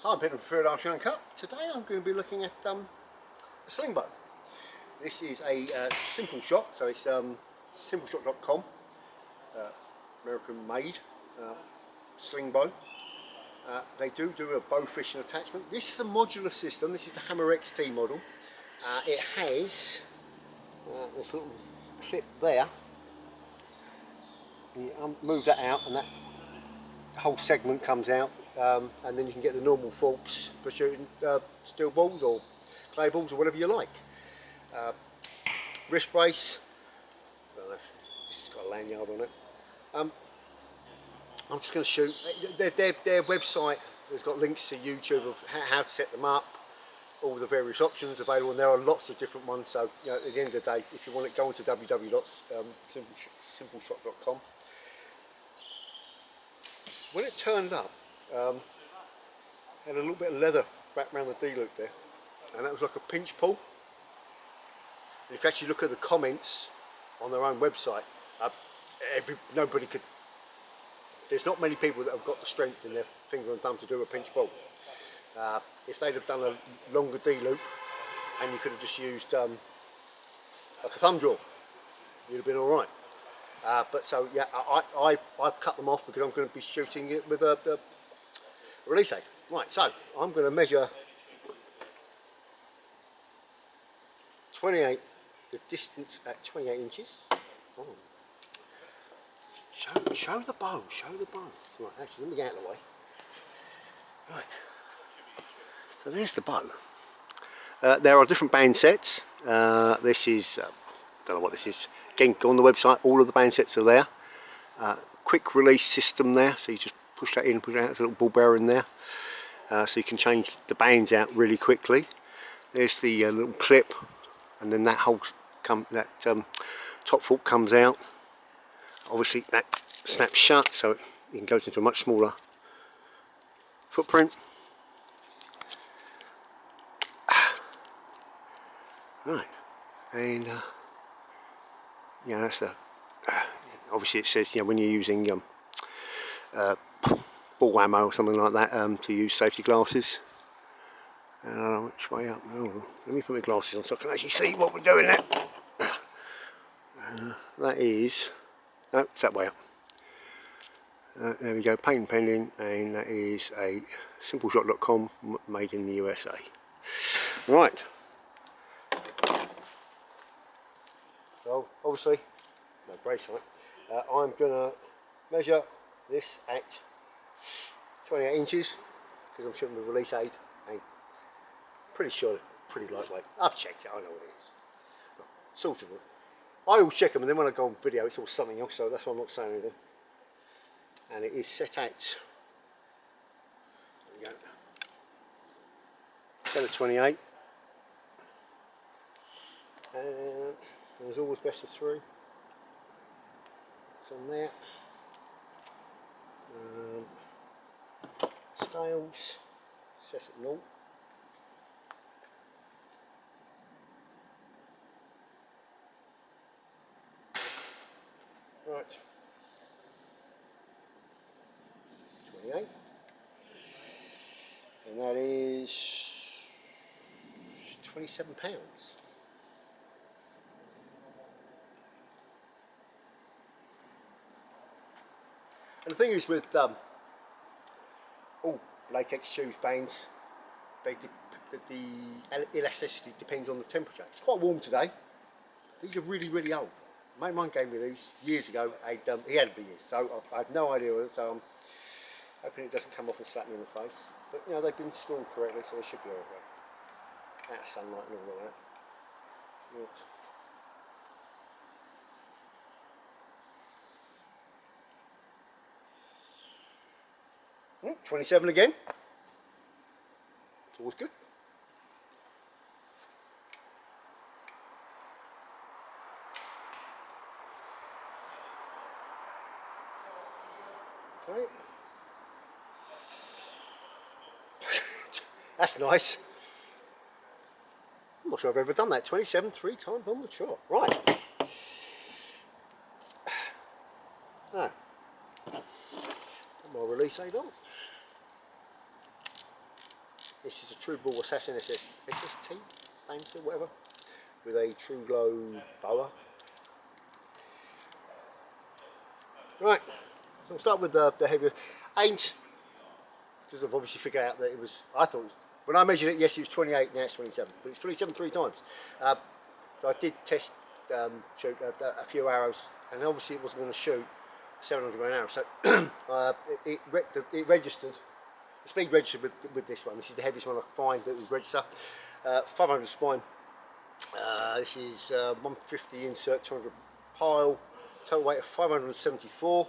I'm Peter from Third Uncut. Today I'm going to be looking at a Slingbow. This is a simple shot, so it's simpleshot.com, American made Slingbow. They do a bow fishing attachment. This is a modular system. This is the Hammer XT model. It has this little clip there. You move that out and that whole segment comes out, and then you can get the normal forks for shooting steel balls or clay balls or whatever you like. Wrist brace, I don't know if this has got a lanyard on it. I'm just going to shoot. Their website has got links to YouTube of how to set them up, all the various options available, and there are lots of different ones. So at the end of the day, if you want to go into www.simpleshot.com. When it turned up, had a little bit of leather wrapped around the D-loop there, and that was like a pinch pull. And if you actually look at the comments on their own website, nobody could. There's not many people that have got the strength in their finger and thumb to do a pinch pull. If they'd have done a longer D-loop, and you could have just used like a thumb draw, you'd have been all right. But so yeah, I've cut them off because I'm going to be shooting it with a release aid. Right, so I'm going to measure 28, the distance at 28 inches. Oh. Show the bow, show the bow. Right, actually, let me get out of the way. Right, so there's the bow. There are different band sets. This is, don't know what this is. Again, go on the website, all of the band sets are there. Quick release system there, so you just push that in, push it out, there's a little ball bearing there. So you can change the bands out really quickly. There's the little clip, and then that whole top fork comes out. Obviously that snaps shut, so it goes into a much smaller footprint. Right, and yeah, that's the. Obviously, it says when you're using ball ammo or something like that, to use safety glasses. Which way up? Oh, let me put my glasses on so I can actually see what we're doing there. That is. No, it's that way up. There we go, patent pending, and that is a simpleshot.com, made in the USA. Right. So obviously, no brace on it. I'm gonna measure this at 28 inches because I'm shooting with release aid, and pretty sure it's pretty lightweight. I've checked it, I know what it is. Sort of. I always check them, and then when I go on video, it's all something else, so that's why I'm not saying anything. And it is set at, there we go, set at 28. And there's always best of 3. It's on there. Scales, set at 0. Right, 28, and that is 27 pounds. And the thing is with all latex shoes, bands, the elasticity depends on the temperature. It's quite warm today. These are really, really old. Mate mine gave me these years ago. He had them years, so I have no idea. So I'm hoping it doesn't come off and slap me in the face. But they've been installed correctly, so they should be alright. Out of sunlight and all of that. Right. 27 again. It's always good. Okay. That's nice. I'm not sure I've ever done that. 27 3 times on the shot. Right. Put my release aid on. This is a True Ball Assassin SST, stainless steel, whatever, with a True Glow boa. Right, so we'll start with the heavier. Ain't, because I've obviously figured out that it was, I thought, when I measured it, yes, it was 28, now it's 27, but it's 27 3 times. So I did test shoot a few arrows, and obviously it wasn't going to shoot 700 grain arrow, so it registered, the speed registered with this one. This is the heaviest one I could find that was register. 500 spine. This is 150 insert, 200 pile, total weight of 574.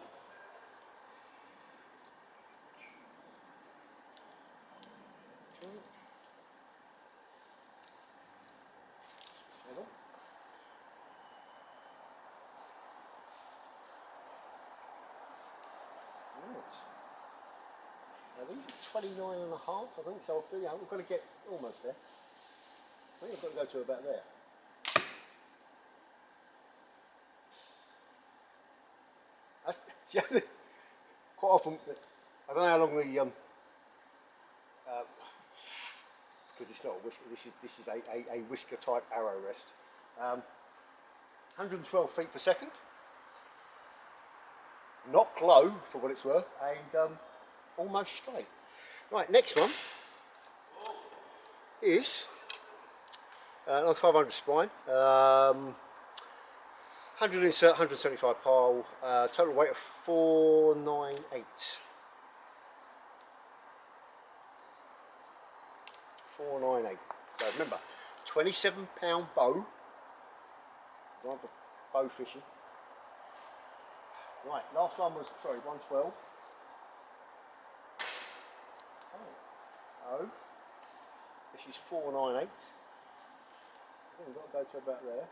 Now these are 29 and a half, I think, so yeah, we've got to get almost there. I think I've got to go to about there. Yeah, quite often, I don't know how long the because it's not a whisker. This is a whisker type arrow rest. 112 feet per second. Not low for what it's worth, and almost straight. Right, next one is another 500 spine. 100 insert, 175 pile, total weight of 498. 498. So remember, 27-pound bow. Right, bow fishing. Right, last one was, sorry, 112. Oh. This is 498. I think we've got to go to about there.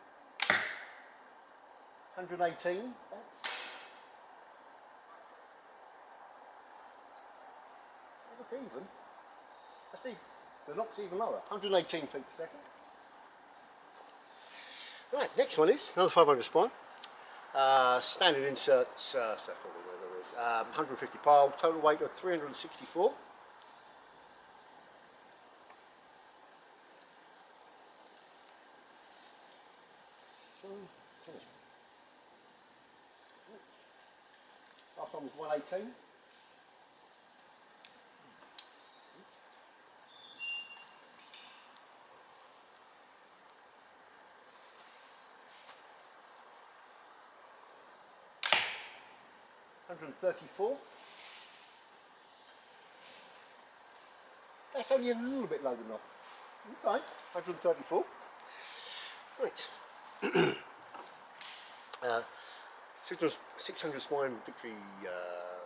118, that's look even. I see the knock's even lower. 118 feet per second. Right, next one is another 500 spine. Standard inserts, stuff probably where there is. 150 pile, total weight of 364. Last one was 118. $134. That's only a little bit low enough. Okay, 134. Right. 600 spine Victory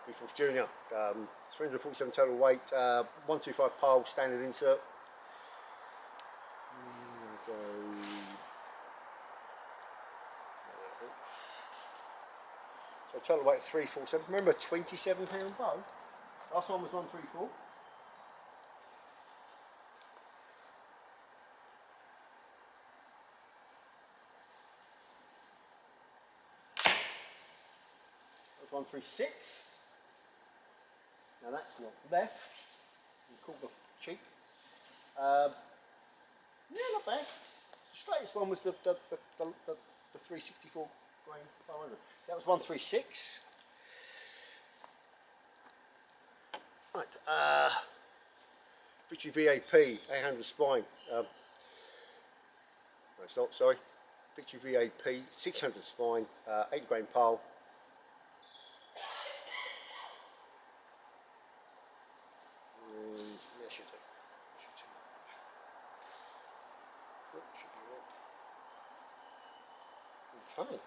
B-Force Junior. 347 total weight. 125 pile standard insert. So total weight 347. Remember, 27-pound bow. Last one was 134. That was 136. Now that's not left. You call the cheek. Yeah, not bad. The straightest one was the 364 grain 500. That was 136. Right, Victory VAP 800 spine. No, it's not. Sorry. Victory VAP 600 spine, 8 grain pile. Yeah, should do. Okay.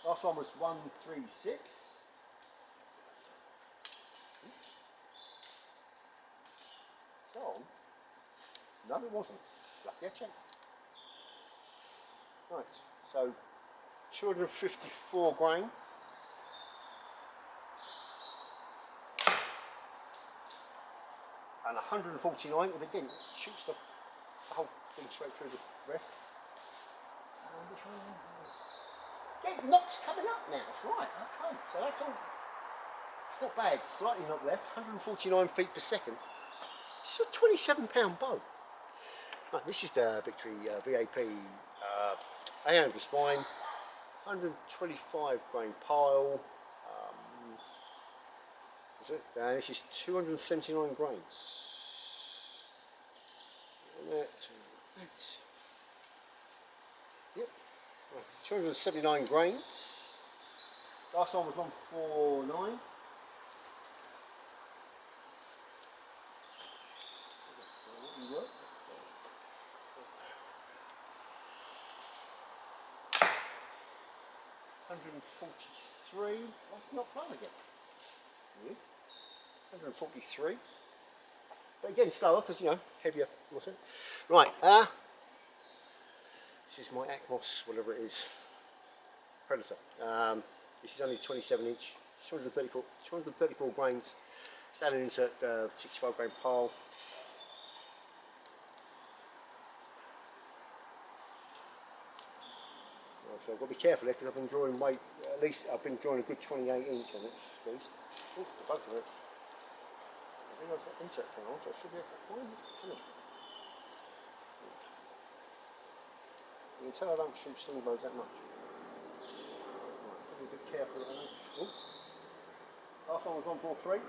Last one was 136. It's on. No, it wasn't. Lucky I checked. Right, so 254 grain. And 149, and again, it shoots the whole thing straight through the rest. Which one was? Yeah, knock's coming up now, that's right, okay. So that's all, it's not bad, slightly knock left, 149 feet per second. It's a £27 bow. Right, this is the Victory VAP 800 spine, 125 grain pile. Is it? This is 279 grains. Yep, 279 grains. Last one was 149. $143. That's not prime again. Really? 143. But again, slower because, you know, heavier. Wasn't it? Right. This is my Atmos, whatever it is, Predator. This is only 27 inch, 234 grains. Standard insert, 65 grain pile. So I've got to be careful here because I've been drawing weight, at least I've been drawing a good 28 inch on it, please. Oh, the both of it. I think I've got insert thing on, so I should be able to find it. You can tell I don't shoot slingbows that much. Right, be a bit careful. Oh. Last one was 143.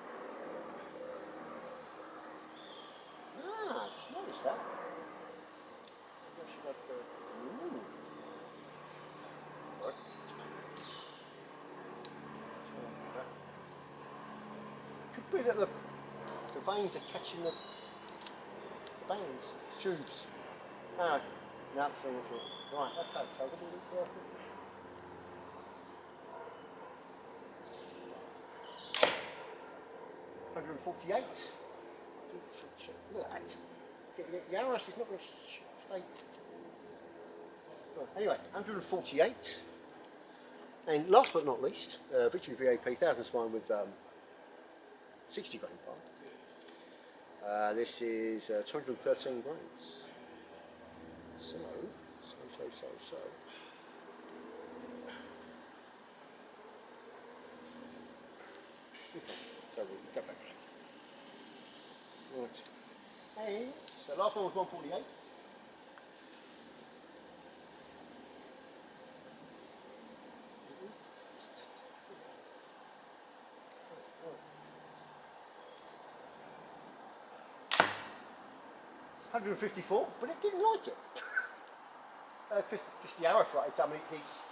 Ah, just noticed that. Maybe I should have could be that the veins are catching the bands, tubes. No, no, it's not sure. Right, okay, so what do we do? 148. Look at that. The arrows is not going to stay. Anyway, 148. And last but not least, Victory VAP 1000 spine with 60 grain pile. This is 213 grains. So. Okay, so we'll go back. Right. Hey, so last one was 148. $154, but it didn't like it. Because just the arrow flight, I mean, it's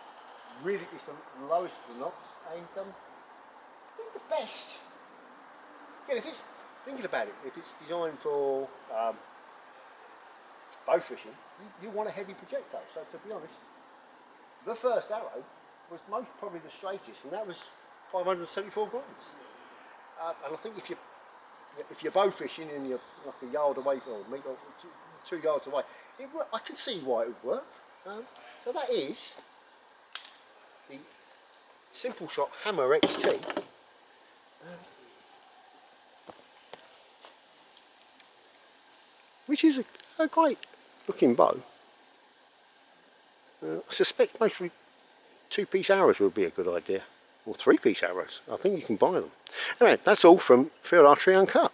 really, it's the lowest of the knocks, and I think the best, again, if it's, thinking about it, if it's designed for bow fishing, you want a heavy projectile. So to be honest, the first arrow was most probably the straightest, and that was 574 grains. And I think if you're bow fishing and you're like a yard away or 2 yards away, I can see why it would work. So that is the Simple Shot Hammer XT. Which is a great looking bow. I suspect mostly 2-piece arrows would be a good idea, or 3-piece arrows. I think you can buy them. Anyway, that's all from Field Archery Uncut.